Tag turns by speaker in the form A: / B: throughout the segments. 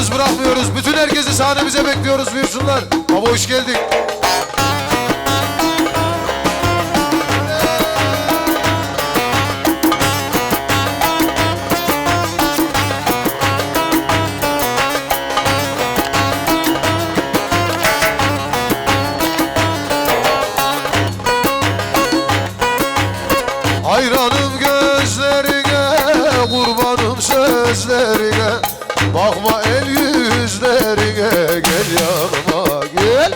A: yalnız bırakmıyoruz. Bütün herkesi sahnemize bekliyoruz, buyursunlar. Baba hoş geldin. Hayranım gözlerine, kurbanım sözlerine. Bakma el yüzlerine, gel yanıma gel.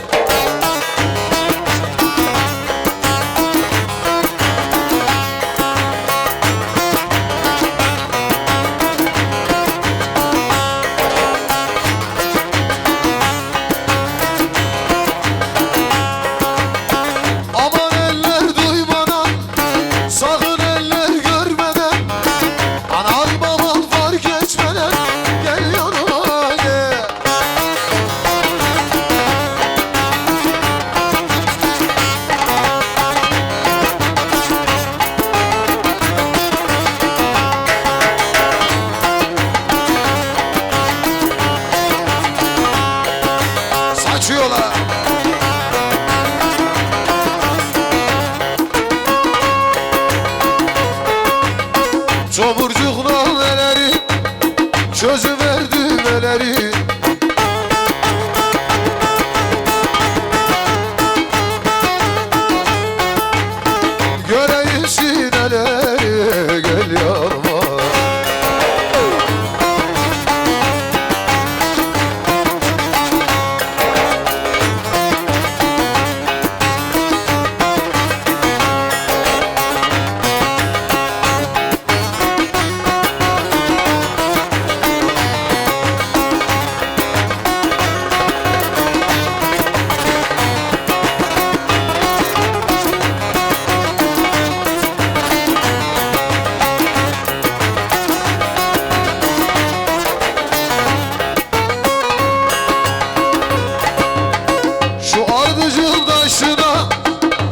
A: Aman eller duymadan, sakın eller görmeden, anal babam fark etmeden, gel yanıma gel. Saçıyorlar. Çomurcuk nalneleri, çözüver düğmeleri. Göreyim sineleri, gel yanıma.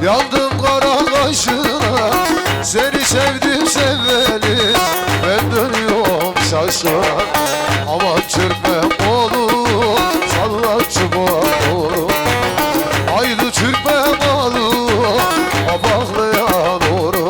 A: Yandım kara kaşına, seni sevdim sevmeli, ben dönüyorum şaşkına. Aman çırpme oğlum, salla çubuğa oğlum. Haydi çırpme oğlum, abaklıya doğru.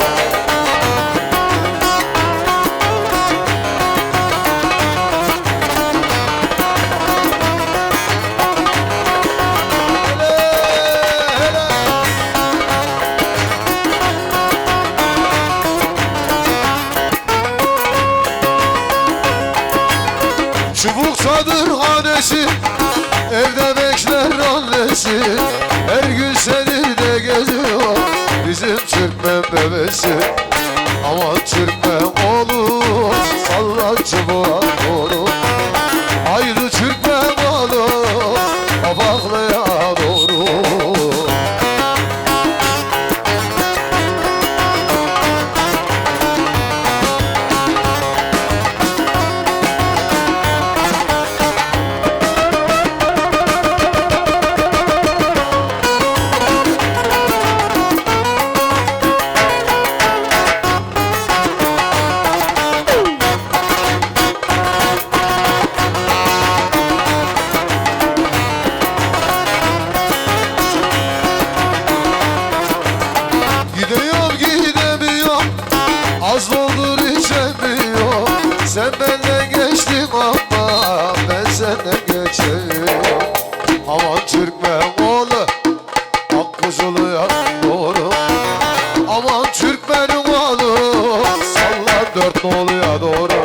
A: Çubuk çadırhanesi, evde bekler annesi. Her gün seni de geziyor bizim çırpmen bebesi. Aman çırpmen oğlum, salla çubuğa doğru. Haydi çırpmen oğlum, kabaklıya doğru. Az doldur içemiyor. Sen benden geçtin ama ben senden geçemiyorum. Aman Türkmen oğlu, Akkuzulu'ya doğru. Aman Türkmen'in oğlu, salla dört noluya doğru.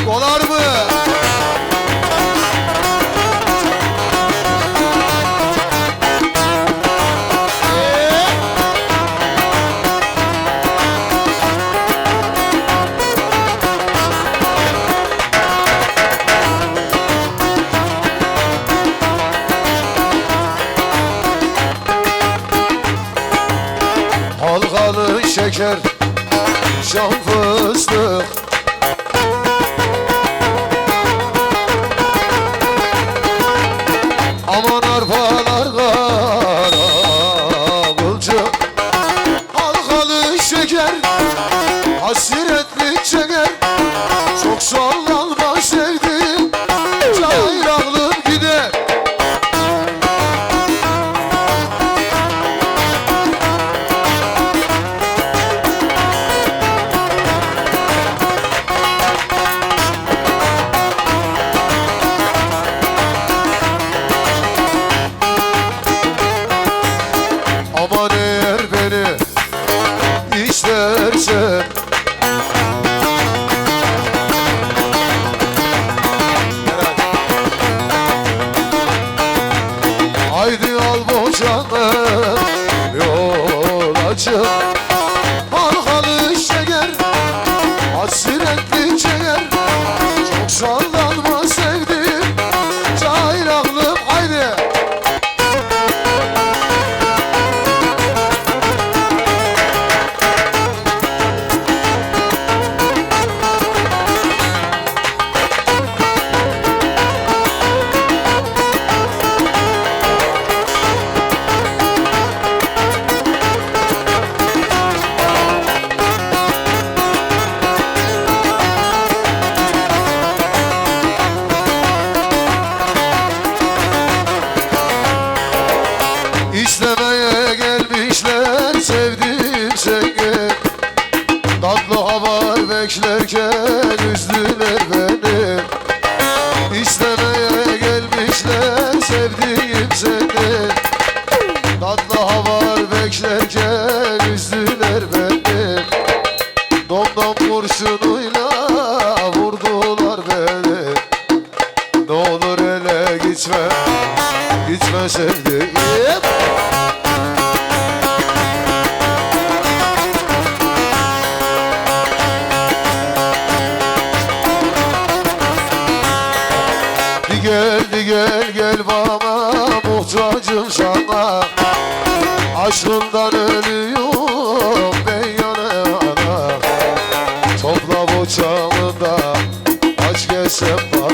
A: Dolar mı? Halkalı şeker, şam fıstık. Aman arpalar kara kılçık. Halkalı şeker, hasretlik çeker. saçım halkalı şeker, hasretli çeker. Çok sallanma sevdim, cahil aklım haydi. İstemeye gelmişler sevdiğim seni, tatlı haber beklerken üzdüler beni. İstemeye gelmişler sevdiğim seni, tatlı haber beklerken üzdüler beni. Domdom kurşunuyla vurdular beni. Ne olur hele gitme, gitme sevdiğim. Gel gel bana, muhtacım sana. Aşkından ölüyorum ben yana yana. Topla bıçağımı da aç gelsem bak.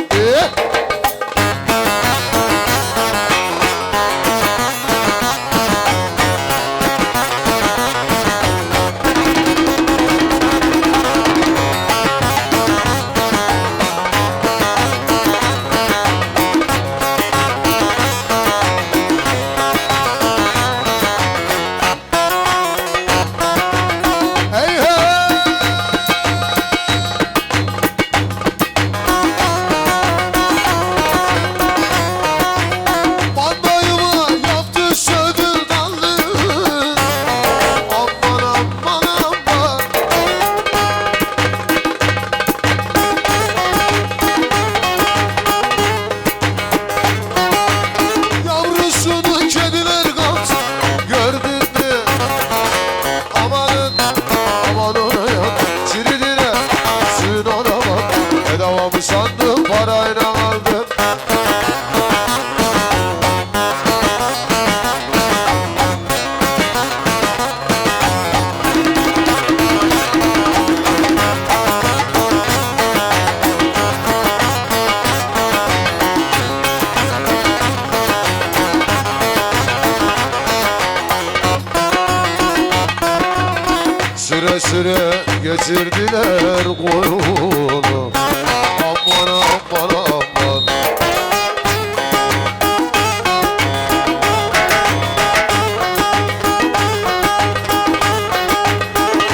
A: Sandım parayla aldım. Süre süre getirdiler koyunu. Aman aman aman.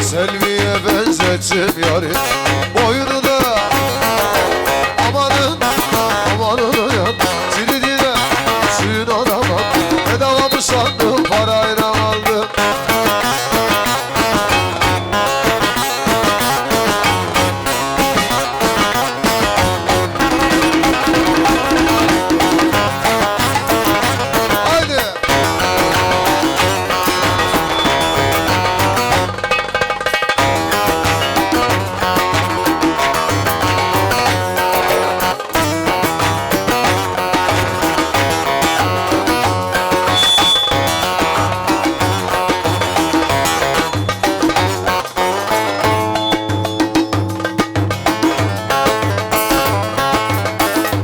A: Selvi'ye benzettim yarim boyunu da. Amanın amanın yan Tridine suyuna da bak. Bedava mı sandım parayla aldım.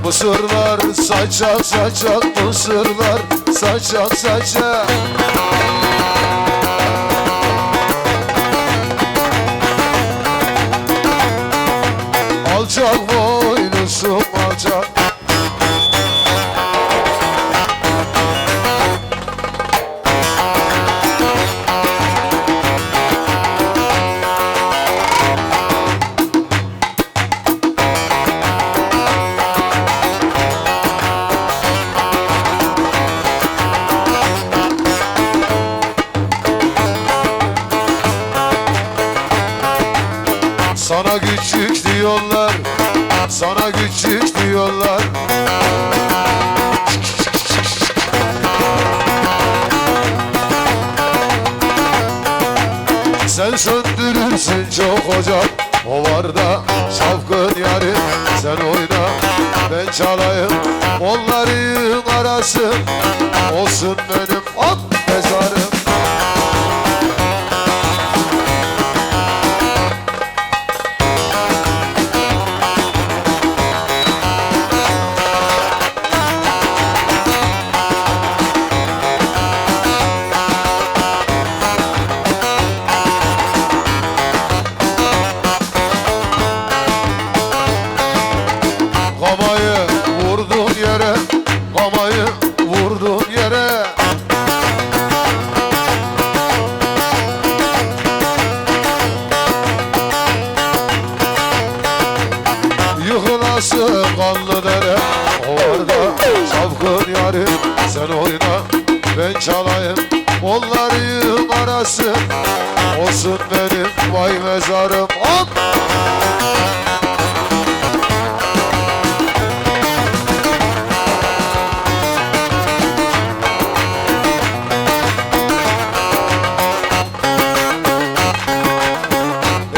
A: Mısırlar saçak saçak, mısırlar saçak saçak. Alçak boynuzum alçak. Sana küçük diyorlar, sana küçük diyorlar. Sen söndürürsün çok ocak, o var da şapkın yarim. Sen oyna, ben çalayım, onların arası olsun benim at mezarım. Kamayı vurdun yere, kamayı vurdun yere. Yıkılası kanlı dere, o var da şapkın yarim. Sen oyna, ben çalayım, onların arası olsun benim vay mezarım. Hop!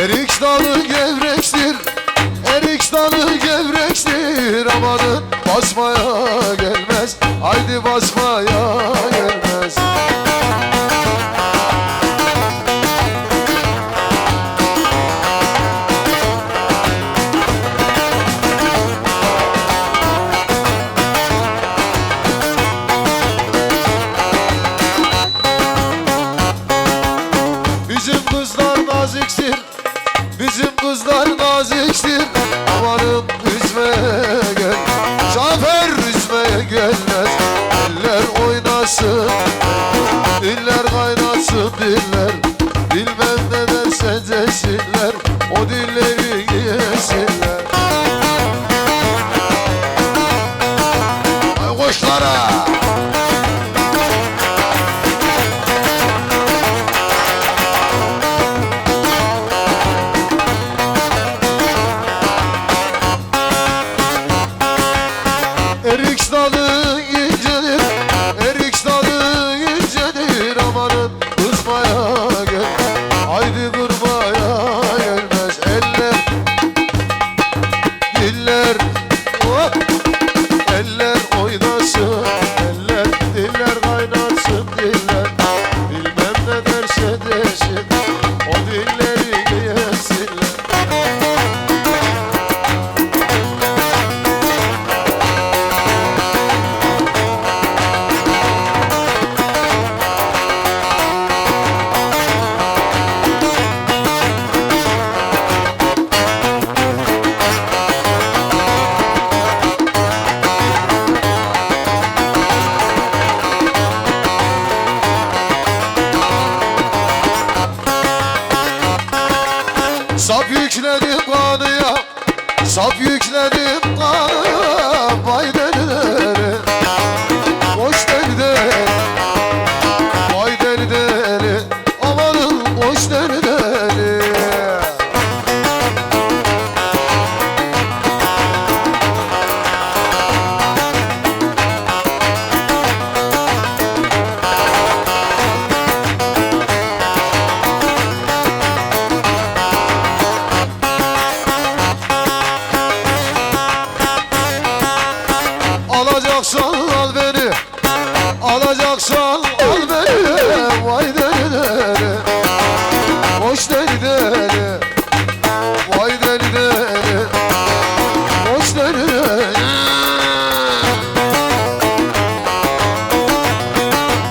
A: Erik dalı gevrektir, erik dalı gevrektir. Amanın basmaya gelmez, haydi basmaya gelmez. Bizim kızlar naziktir, bizim kızlar naziktir. Amanım üzmeye gel, Cafer üzmeye gelmez. Diller oynasın, diller kaynasın diller. Bilmem ne derse desinler, o dilleri yesinler. Ay koçlara! Erik dalı incedir, erik dalı incedir. Amanın kızmaya gel, haydi kırmaya gelmez. Eller, diller, hop! Eller oynasın, eller, diller kaynarsın diller. Bilmem ne derse desin, o dilleri yesinler. Sap yükledim kanıya, sap yükledim kanıya. Vay